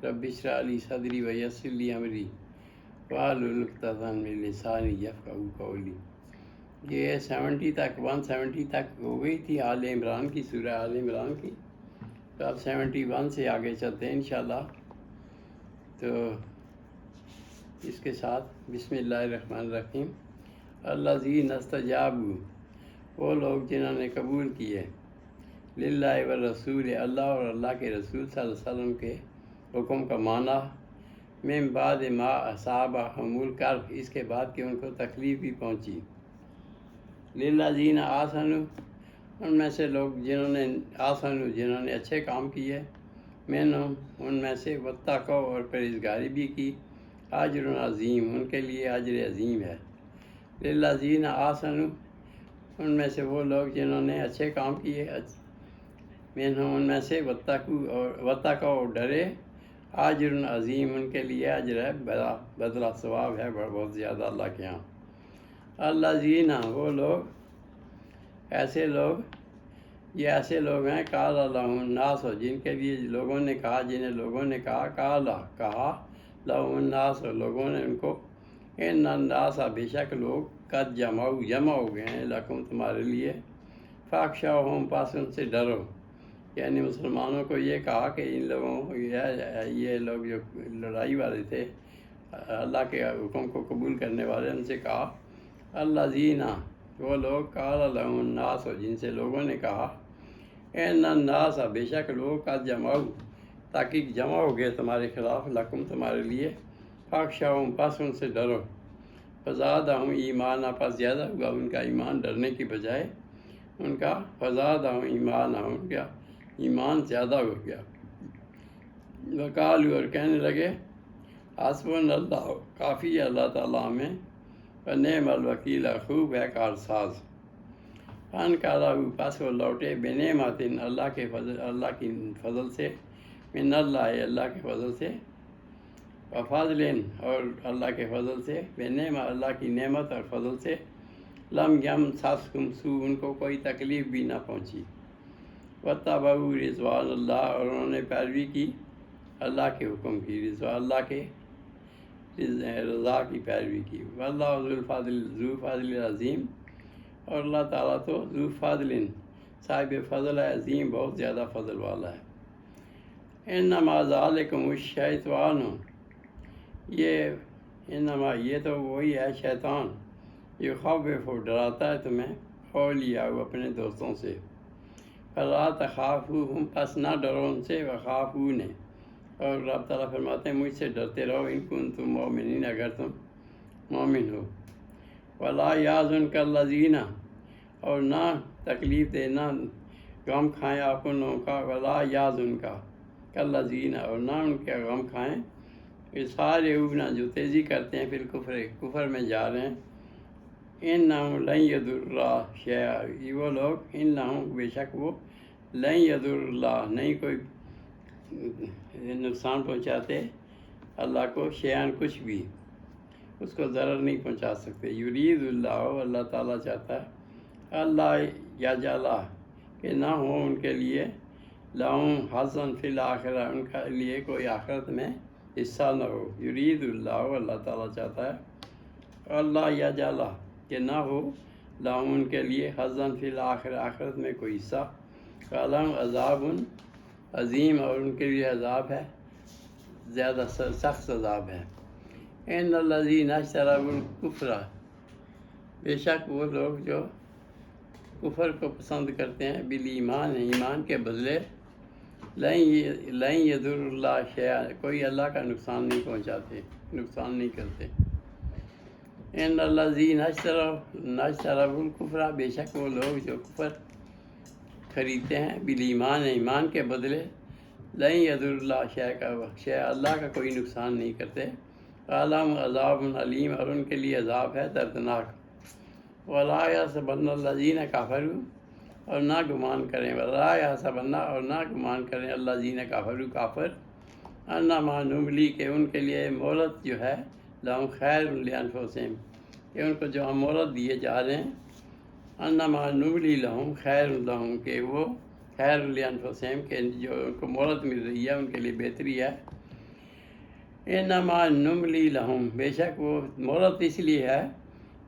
رب اشرح لی صدری ویسر لی امری واحلل عقدۃ من لسانی یفقہوا قولی۔ یہ 70 تک 170 تک ہو گئی تھی آل عمران کی، سورہ آل عمران کی۔ تو اب 71 سے آگے چلتے ہیں انشاءاللہ۔ تو اس کے ساتھ بسم اللہ الرحمن الرحیم۔ الذین استجابوا، وہ لوگ جنہوں نے قبول کیے، للہ والرسول، اللہ اور اللہ کے رسول صلی اللہ علیہ وسلم کے حکم کا معنی، من بعد ما اصابہم الکرب، اس کے بعد کہ ان کو تکلیف بھی پہنچی، للذین احسنوا، ان میں سے لوگ جنہوں نے جنہوں نے اچھے کام کیے، منہم، ان میں سے، واتقوا، اور پرہیزگاری بھی کی، اجر عظیم، ان کے لیے اجر عظیم ہے۔ للذین احسنوا، ان میں سے وہ لوگ جنہوں نے اچھے کام کیے، منہم، ان میں سے، واتقوا، اور ڈرے، اجر عظیم، ان کے لیے اجر ہے، بڑا بدلہ ثواب ہے بہت زیادہ اللہ کے ہاں۔ الذین، وہ لوگ، ایسے لوگ، یہ ایسے لوگ ہیں، قال لهم الناس، جن کے لیے لوگوں نے کہا، جنہیں لوگوں نے کہا لهم الناس، لوگوں نے ان کو، ان الناس، بے شک لوگ، قد جمع ہو گئے ہیں، لکم، تمہارے لیے، فاخشوہم، پس ان سے ڈرو۔ یعنی مسلمانوں کو یہ کہا کہ ان لوگوں، یہ لوگ جو لڑائی والے تھے، اللہ کے حکم کو قبول کرنے والے، ان سے کہا، الذین، وہ لوگ، قال لهم الناس، جن سے لوگوں نے کہا، ان الناس، بے شک لوگ، قد جمع، تاکہ جمع ہو گئے تمہارے خلاف، لکم، تمہارے لیے، فاخشوہم، پس ان سے ڈرو، فزادہم ایمانا، پس زیادہ ہوا ان کا ایمان، ڈرنے کی بجائے ان کا، فزادہم ایمانا، ان کا ایمان زیادہ ہو گیا۔ وقالوا، اور کہنے لگے، حسبنا اللہ، کافی ہے اللہ تعالیٰ ہمیں، ونعم الوکیل، خوب ہے کارساز۔ فانقلبوا، پس وہ لوٹے، بنعمت، اللہ کے فضل، اللہ کی فضل سے، من اللہ، اللہ کے فضل سے، وفضل، اور اللہ کے فضل سے، بنعمت، اللہ کی نعمت اور فضل سے، لم یمسسہم سوء، ان کو کوئی تکلیف بھی نہ پہنچی، واتبعوا رضوان اللہ، اور انہوں نے پیروی کی اللہ کے حکم کی، رضوان اللہ کے رضا کی پیروی کی، واللہ ذو فضل عظیم، اور اللہ تعالیٰ تو ذو فضل، صاحب فضل ہے، عظیم، بہت زیادہ فضل والا ہے۔ انما ذالکم الشیطان، انما، یہ تو وہی ہے شیطان، یخوف، ڈراتا ہے تمہیں، اولیاء، اپنے دوستوں سے، فلا تخافوہم، پس نہ ڈرو ان سے، وخافون، اور رب تعالیٰ فرماتے ہیں مجھ سے ڈرتے رہو، ان کنتم مؤمنین، اگر تم مومن ہو۔ ولا یحزنک الذین، اور نہ تکلیف دے، نہ غم کھائیں آپ ان لوگوں کا، ولا یحزنک الذین، اور نہ ان کے غم کھائیں، یسارعون، جو تیزی کرتے ہیں، پھر کفر میں جا رہے ہیں، انہم لن یضروا اللہ شیئا، وہ لوگ، انہم، بے شک وہ، لن یضروا اللہ، نہیں کوئی نقصان پہنچاتے اللہ کو، شیئاً، کچھ بھی، اس کو ضرر نہیں پہنچا سکتے۔ یرید اللہ، اللہ تعالیٰ چاہتا ہے، اللہ یجعلہ، کہ نہ ہو ان کے لیے، لہم حظً فی الآخرہ، ان کے لیے کوئی آخرت میں حصہ نہ ہو۔ یرید اللہ، اللہ تعالیٰ چاہتا ہے، اللہ یجعلہ، کہ نہ ہو، لہم، ان کے لیے، حظً فی الآخرہ، آخرت میں کوئی حصہ، ولہم عذاب عظیم، اور ان کے لیے عذاب ہے، زیادہ سخت عذاب ہے۔ ان الذین اشتروا الکفر، بے شک وہ لوگ جو کفر کو پسند کرتے ہیں، بالایمان، ایمان کے بدلے، لن یضروا اللہ شیئا، کوئی اللہ کا نقصان نہیں پہنچاتے، نقصان نہیں کرتے۔ ان الذین اشتروا الکفر، بے شک وہ لوگ جو کفر خریدتے ہیں، بالایمان، ایمان کے بدلے، لن یضروا اللہ شیئا، اللہ کا کوئی نقصان نہیں کرتے، ولہم عذاب علیم، اور ان کے لیے عذاب ہے دردناک۔ ولا یحسبن الذین کفروا، اور نہ گمان کریں، ولا یحسبن، اور نہ گمان کریں، الذین کفروا، کافر، انما نملی، کہ ان کے لیے مہلت جو ہے، لہم خیر لانفسہم، کہ ان کو جو ہم مہلت دیے جا رہے ہیں، انما نملی لہم خیر لہم، کہ وہ خیر لانفسہم، کہ جو ان کو مہلت مل رہی ہے ان کے لیے بہتری ہے، انما نملی لہم، بے شک وہ مہلت اس لیے ہے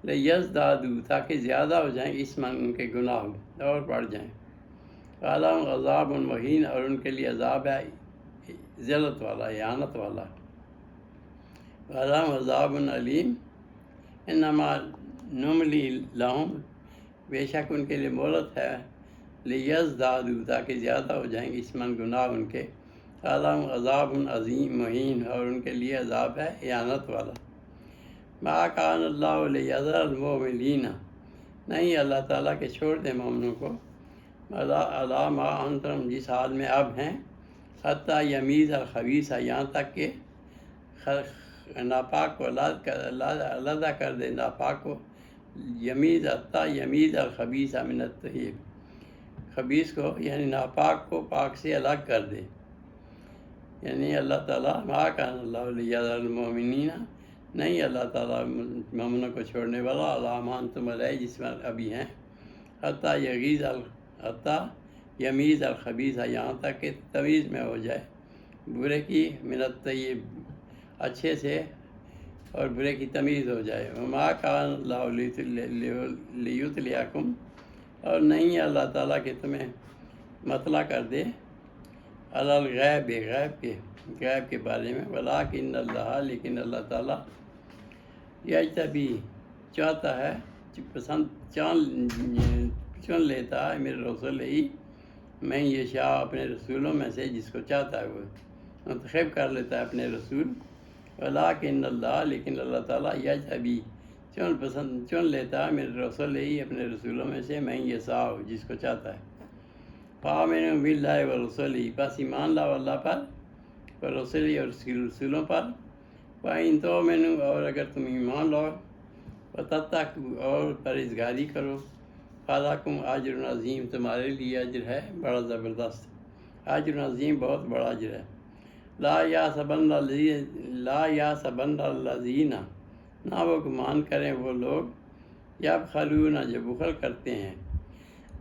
لیزدادوا، تاکہ زیادہ ہو جائیں اسماً ان کے گناہ اور بڑھ جائیں، وَلَهُمْ عذاب مہین، اور ان کے لیے عذاب ہے ذلت والا، اہانت والا، وَلَهُمْ عذاب علیم۔ انما نملی لہم، بے شک ان کے لیے مہلت ہے لیزدادوا، تاکہ زیادہ ہو جائیں اسماً گناہ ان کے، وَلَهُمْ عذاب عظیم مہین، اور ان کے لیے عذاب ہے اہانت والا۔ ما کان اللہ لیذر المؤمنین، نہیں اللہ تعالیٰ کے چھوڑ دے مومنوں کو علی ما انتم، جس حال میں اب ہیں، حتیٰ یمیز الخبیث، یہاں تک کہ ناپاک کو علیحدہ کر دے، ناپاک کو یمیز، حتیٰ یمیز الخبیث من الطیب، خبیث کو یعنی ناپاک کو پاک سے الگ کر دے، یعنی اللہ تعالیٰ ما کان اللہ لیذر المؤمنین، نہیں اللہ تعالیٰ مومنوں کو چھوڑنے والا علی ما انتم علیہ، جس میں ابھی ہیں، حتیٰ یمیز الخبیث، یہاں تک کہ تمیز میں ہو جائے برے کی من الطیب، اچھے سے، اور برے کی تمیز ہو جائے۔ وما کان اللہ لیطلعکم، اور نہیں اللہ تعالیٰ کہ تمہیں مطلع کر دے علی الغیب، غیب کے بارے میں، ولکن اللہ، لیکن اللہ تعالیٰ یجتبی، چاہتا ہے، پسند چن لیتا ہے، میرے رسول ہی میں یشاء، اپنے رسولوں میں سے جس کو چاہتا ہے وہ منتخب کر لیتا ہے اپنے رسول، ولکن اللہ، لیکن اللہ تعالیٰ یجتبی، چن لیتا ہے میرے رسول ہی اپنے رسولوں میں سے میں یشاء، جس کو چاہتا ہے۔ فآمنوا باللہ ورسولہ، پس ایمان لاؤ اللہ پر اور رسول اور رسولوں پر، وَإِن تُؤْمِنُوا، اور اگر تم ایمان لاؤ، وَتَتَّقُوا، اور پرہیزگاری کرو، فَلَكُمْ أَجْرٌ عظیم، تمہارے لیے اجر ہے بڑا زبردست، اجر عظیم، بہت بڑا اجر ہے۔ لا يحسبن الذین، نہ وہ گمان کریں وہ لوگ، یبخلون، جو بخل کرتے ہیں،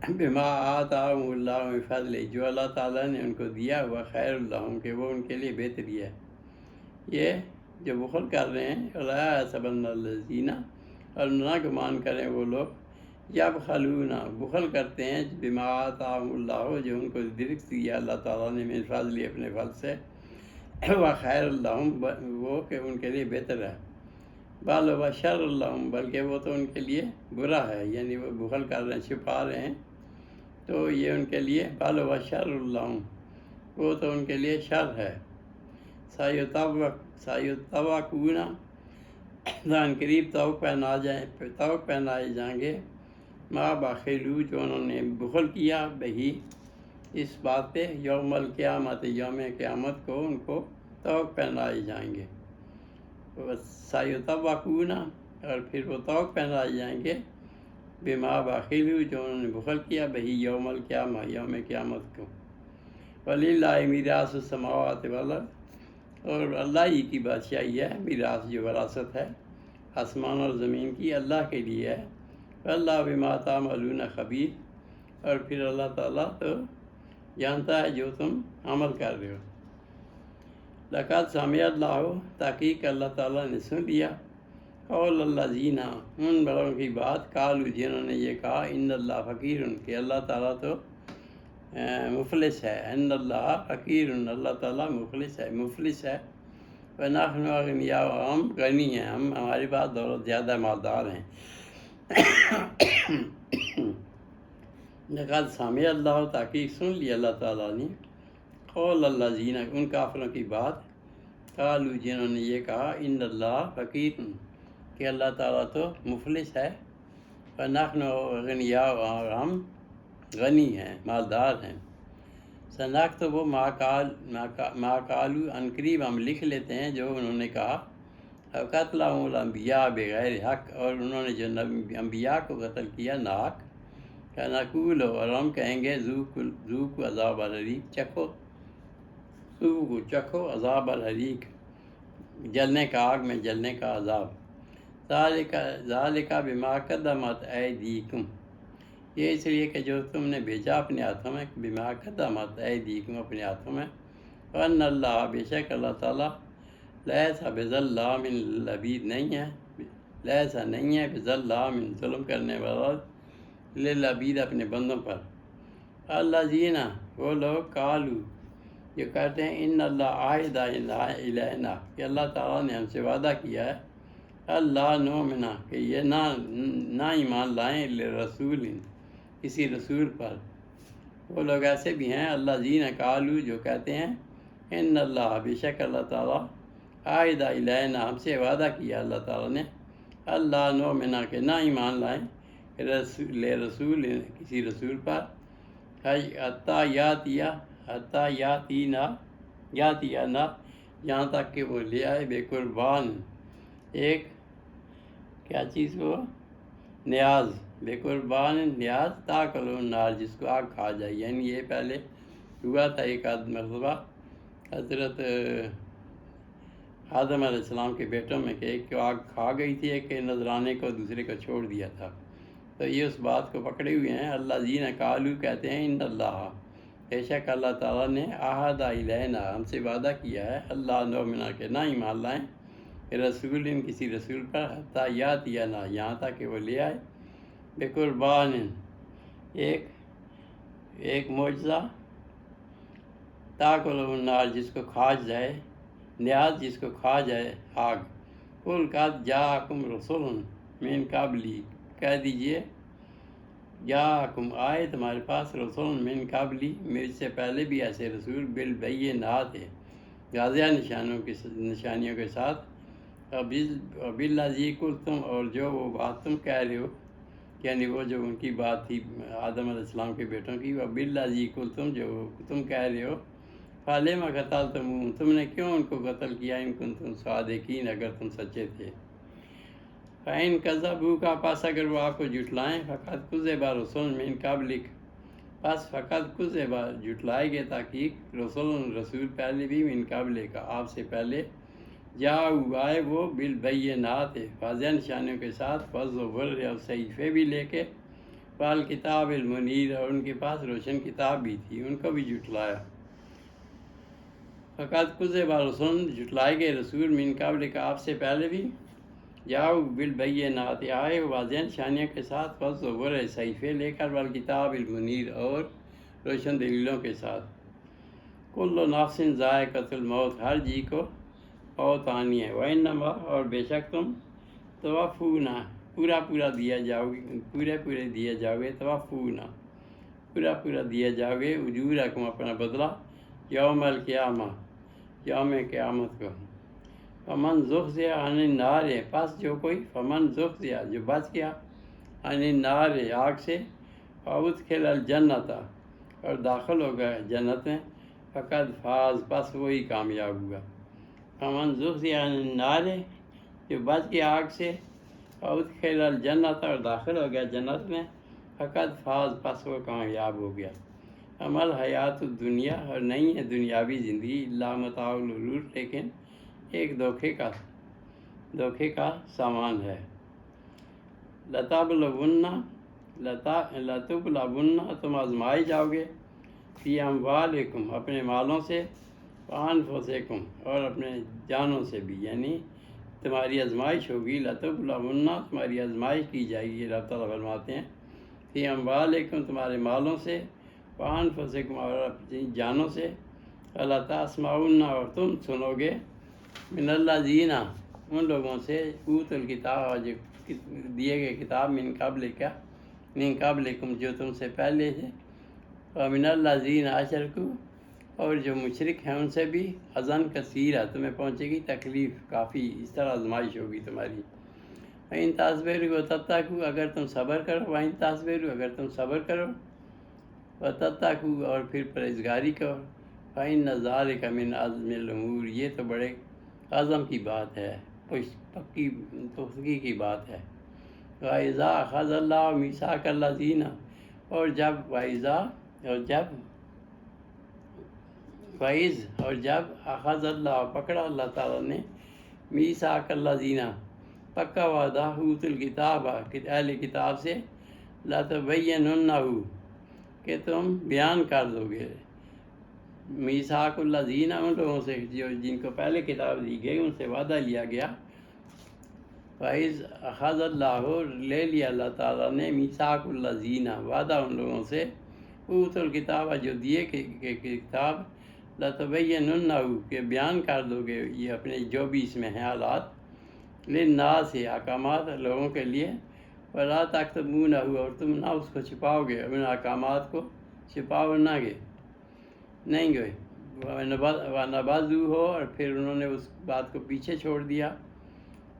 بما آتاہم اللہ من فضلہ، جو اللہ تعالیٰ نے ان کو دیا ہوا، خیر لہم، کہ وہ ان کے لیے بہتری ہے۔ یہ جو بخل کر رہے ہیں، لا يحسبن الذین، اور نہ گمان کریں وہ لوگ، یبخلون، بخل کرتے ہیں، بما آتاہم اللہ، جو ان کو رزق دیا اللہ تعالیٰ نے من فضلہ، اپنے فضل سے، وخیر لہم، وہ کہ ان کے لیے بہتر ہے، بل وشر لہم، بلکہ وہ تو ان کے لیے برا ہے، یعنی وہ بخل کر رہے ہیں، چھپا رہے ہیں، تو یہ ان کے لیے بل وشر لہم، وہ تو ان کے لیے شر ہے۔ سیطوقون، ان قریب توق پہنائے جائیں گے، ما بخلوا، جو انہوں نے بخل کیا، بہی، اس بات پہ، یوم القیامت، یوم قیامت کو ان کو توق پہنائے جائیں گے، سیطوقون، اور پھر وہ توق پہنائے جائیں گے، بما بخلوا، جو انہوں نے بخل کیا، بہی، یوم القیامہ، یوم قیامت کو۔ وللہ میراث السماوات والارض، اور اللہ ہی کی بادشاہی ہے، میراث جو وراثت ہے آسمان اور زمین کی، اللہ کے لیے ہے، واللہ بما تعملون خبیر، اور پھر اللہ تعالیٰ تو جانتا ہے جو تم عمل کر رہے ہو۔ لقد سمع اللہ، تحقیق اللہ تعالیٰ نے سن لیا، قول الذین، ان بڑوں کی بات، قالوا، جنہوں نے یہ کہا، ان اللہ فقیر، کہ اللہ تعالیٰ تو مفلس ہے، ان اللہ فقیر، اللہ تعالیٰ مفلس ہے، ونحن اغنیاء، ہم غنی ہیں، ہمارے پاس دولت زیادہ، مالدار ہیں۔ لقد سمع اللہ، تحقیق سن لی اللہ تعالیٰ نے، قول الذین، ان کافروں کی بات، قالوا، جنہوں نے یہ کہا، ان اللہ فقیر، کہ اللہ تعالیٰ تو مفلس ہے، ونحن اغنیاء، اور ہم غنی ہیں، مالدار ہیں۔ سنکتب ما قالوا، ان قریب ہم لکھ لیتے ہیں جو انہوں نے کہا، قتلهم الانبیاء بغیر حق، اور انہوں نے جو انبیاء کو قتل کیا ناحق، نقول، اور ہم کہیں گے، ذوقوا عذاب الحریق، چکھو عذاب الحریق، جلنے کا، آگ میں جلنے کا عذاب، ذالک بما قدمت ایدیکم، یہ اس لیے کہ جو تم نے بھیجا اپنے ہاتھوں میں، بما قدمت ایدیکم، اپنے ہاتھوں میں، وان اللہ، بے شک اللہ تعالیٰ، لیسا بظلام للعبید، نہیں ہے، لیسا نہیں ہے بظلام ظلم کرنے والا للعبید اپنے بندوں پر۔ الذین وہ لوگ قالو جو کہتے ہیں ان اللہ عاہد الینا کہ اللہ تعالیٰ نے ہم سے وعدہ کیا ہے، اللہ نؤمنا کہ یہ نہ ایمان لائیں رسول کسی رسول پر۔ وہ لوگ ایسے بھی ہیں الذین قالو جو کہتے ہیں ان اللہ بے شک اللہ تعالیٰ عاہد الینا ہم سے وعدہ کیا اللہ تعالیٰ نے، اللہ نؤمنا کہ نہ ایمان لائیں رسول کسی رسول پر، حتیٰ یاتینا یہاں تک کہ وہ لے آئے بے قربان ایک کیا چیز وہ نیاز، بے قربان نیاز تاکل النار جس کو آگ کھا جائے، یعنی یہ پہلے ہوا تھا ایک مرتبہ حضرت آدم علیہ السلام کے بیٹوں میں کہ ایک کو آگ کھا گئی تھی، ایک کے نذرانے کو دوسرے کو چھوڑ دیا تھا، تو یہ اس بات کو پکڑے ہوئے ہیں۔ الذین قالوا کہتے ہیں ان اللہ بے شک اللہ تعالیٰ نے عہد الینا ہم سے وعدہ کیا ہے، اللہ نؤمنا کہ نہ ایمان لائیں رسول کسی رسول پر، حتیٰ یاتینا یہاں تک کہ وہ لے آئے بے قربان ایک معجزہ تاکل النار جس کو کھا جائے، نیاز جس کو کھا جائے آگ۔ قل قد جاءکم رسول من قبلی کہہ دیجئے جاءکم آئے تمہارے پاس رسول من قبلی میرے سے پہلے بھی ایسے رسول بالبینات واضح نشانیوں کے ساتھ، بالذی قلتم اور جو وہ بات تم کہہ رہے ہو، یعنی وہ جو ان کی بات تھی آدم علیہ السلام کے بیٹوں کی، بالذی قلتم جو تم کہہ رہے ہو، فلم قتلتموہم تم نے کیوں ان کو قتل کیا، ان کنتم صادقین اگر تم سچے تھے۔ فإن کذبوک پس اگر وہ آپ کو جھٹلائیں، فقد کذب رسول من قبلک پس فقط کذب جھٹلائے گئے تحقیق رسول پہلے بھی من قبلک آپ سے پہلے، جاؤ آئے وہ بالبینات واضح نشانیوں کے ساتھ، والزبر اور صحیفے بھی لے کے، والکتاب المنیر اور ان کے پاس روشن کتاب بھی تھی، ان کو بھی جھٹلایا۔ فقط کذب رسول جھٹلائے گئے رسول من قبلک آپ سے پہلے بھی، جاؤ بالبینات آئے واضح نشانیوں کے ساتھ، والزبر صحیفے لے کر، والکتاب المنیر اور روشن دلیلوں کے ساتھ۔ کل نفس ذائقۃ الموت ہر جی کو موت آنی ہے، وَإِنَّمَا اور بے شک تم توفونا پورا دیا جاؤ گے، پورے دیا جاؤ گے، توفونا پورا دیا جاؤ گے، اجورکم اپنا بدلہ، یوم القیامہ یوم قیامت کو۔ فمن زحزح عن النار پس جو کوئی، فمن زحزح جو بچ گیا، عن النار آگ سے، وادخل الجنت اور داخل ہو گیا جنت میں، فقد فاز پس وہی کامیاب ہوا۔ فمن زحزح عن النار جو بچ گیا آگ سے، وادخل الجنت اور داخل ہو گیا جنت میں، فقد فاز پس وہ کامیاب ہو گیا۔ عمل حیات الدنیا اور نہیں ہے دنیاوی زندگی، الا متاع الغرور لیکن ایک دھوکے کا سامان ہے۔ لتبلون تم آزمائے جاؤ گے، فی اموالکم اپنے مالوں سے، وانفسکم اور اپنے جانوں سے بھی، یعنی تمہاری آزمائش ہوگی، لتبلون تمہاری آزمائش کی جائے گی، اللہ تعالیٰ فرماتے ہیں، فی اموالکم تمہارے مالوں سے، وانفسکم اور اپنی جانوں سے، اللہ تسمعون اور تم سنو گے، من الذین ان لوگوں سے، اوتوا الکتاب جو دیے گئے کتاب، من قبلکم جو تم سے پہلے تھے، ومن الذین اشرکوا اور جو مشرک ہیں ان سے بھی، اذًا کثیرہ تمہیں پہنچے گی تکلیف کافی، اس طرح آزمائش ہوگی تمہاری۔ وَإِن تَصْبِرُوا وَتَتَّقُوا اگر تم صبر کرو، وَإِن تَصْبِرُوا اگر تم صبر کرو، وَتَتَّقُوا اور پھر پرہیزگاری کرو، فَإِنَّ ذَلِكَ مِنْ عَزْمِ الْأُمُورِ یہ تو بڑے عزم کی بات ہے، پکی پختگی کی بات ہے۔ وَإِذَا أَخَذَ اللَّهُ مِيثَاقَ الَّذِينَ اور جب اخذ اللہ پکڑا اللہ تعالیٰ نے، میثاق الذین پکا وعدہ، اوتوا الکتاب اہل کتاب سے، لتبیننہ کہ تم بیان کر دو گے، میثاق الذین، ان لوگوں سے جو جن کو پہلے کتاب دی گئی، ان سے وعدہ لیا گیا. فَإِذْ أَخَذَ اللَّهُ، لے لیا اللہ تعالیٰ نے، میثاق الذین، وعدہ ان لوگوں سے، اوتوا الکتاب، جو دیے کہ کتاب، لَتُبَيِّنُنَّهُ، کہ بیان کر دو گے یہ اپنے جو بھی اس میں ہیں حالات، للناس، احکامات لوگوں کے لیے، وَلَا تَكْتُمُونَهُ، اور تم نہ اس کو چھپاؤ گے، ان احکامات کو چھپاؤ نہ گے، نہیں گئے. وَنَبَذُوهُ، ہو اور پھر انہوں نے اس بات کو پیچھے چھوڑ دیا،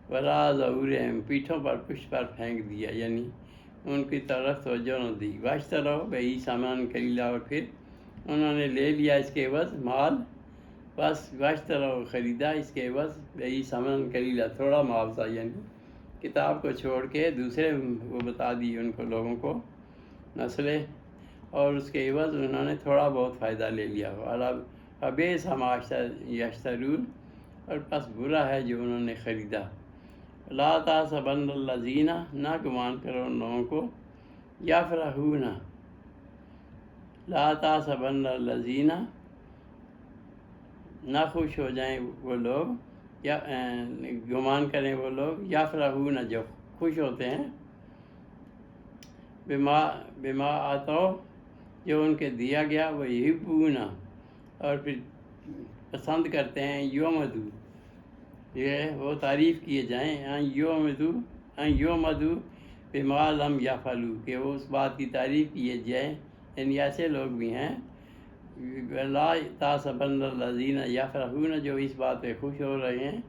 وَرَاءَ ظُهُورِهِمْ، پیٹھوں پر، پشت پر پھینک دیا، یعنی ان کی طرف توجہ نہ دی. وَاشْتَرَوْا بِهِ ثَمَنًا قَلِيلًا، اور پھر انہوں نے لے لیا اس کے عوض مال، بس وَاشْتَرَوْا، خریدا اس کے عوض، بِهِ ثَمَنًا قَلِيلًا، تھوڑا مال تھا، یعنی کتاب کو چھوڑ کے دوسرے وہ بتا دی ان کو، لوگوں کو، نسلیں، اور اس کے عوض انہوں نے تھوڑا بہت فائدہ لے لیا. فَبِئْسَ مَا یشترون، اور پس برا ہے جو انہوں نے خریدا. لَا تَحْسَبَنَّ الَّذِينَ، نہ گمان کرو ان لوگوں کو، یفرحون، لَا تَحْسَبَنَّ الَّذِينَ، نہ خوش ہو جائیں وہ لوگ، یا گمان کریں وہ لوگ، یفرحون، جو خوش ہوتے ہیں، بما آتوا، جو ان کے دیا گیا، وہ یحبون، اور پھر پسند کرتے ہیں، یومدو، یہ وہ تعریف کیے جائیں، ان یومدو بما لم یفعلوا، کہ وہ اس بات کی تعریف کیے جائیں، یعنی ایسے لوگ بھی ہیں. لا تحسبن الذین یفرحون، جو اس بات پہ خوش ہو رہے ہیں،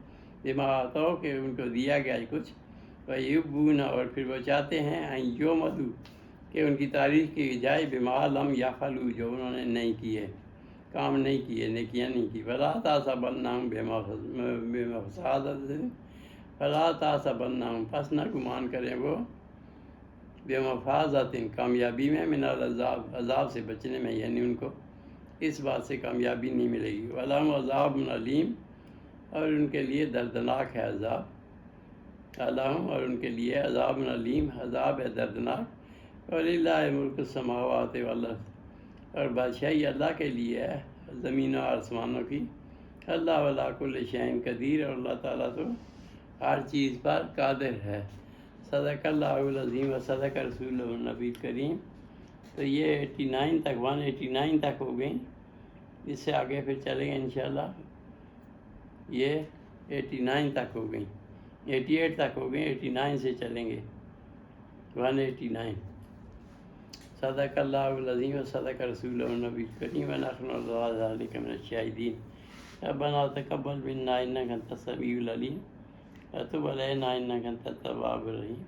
بما آتوا، کہ ان کو دیا گیا کچھ، ویحبون، اور پھر وہ چاہتے ہیں، ان یومدو، کہ ان کی تعریف کی جائے، بما لم یفعلوا، جو انہوں نے نہیں کیے، کام نہیں کیے، نیکیاں نہیں کی. فلا تحسبنہم بمفازۃ، فلا تحسبنہم، پس نہ گمان کریں وہ، بمفازۃ، کامیابی میں، من العذاب، عذاب سے بچنے میں، یعنی ان کو اس بات سے کامیابی نہیں ملے گی. ولہم عذاب علیم، اور ان کے لیے دردناک ہے عذاب. لہم، اور ان کے لیے عذاب علیم، عذاب ہے دردناک. وللہ ملک السماوات والارض، اور بادشاہی اللہ کے لیے ہے، زمین و آسمانوں کی. اللہ علی کل شیء قدیر، اور اللہ تعالیٰ تو ہر چیز پر قادر ہے. صدق اللہ العظیم و صدق رسولہ النبی الکریم. تو یہ 89 تک، 189 تک ہو گئی. اس سے آگے پھر چلیں گے انشاءاللہ. یہ 89 تک ہو گئی، 88 تک ہو گئی، 89 سے چلیں گے 189. صدق اللہ العظیم و صدق رسولہ النبی الکریم، ونحن علی ذلک من الشاہدین. ربنا تقبل منا انک انت السمیع العلیم، وتب علینا انک انت التواب الرحیم.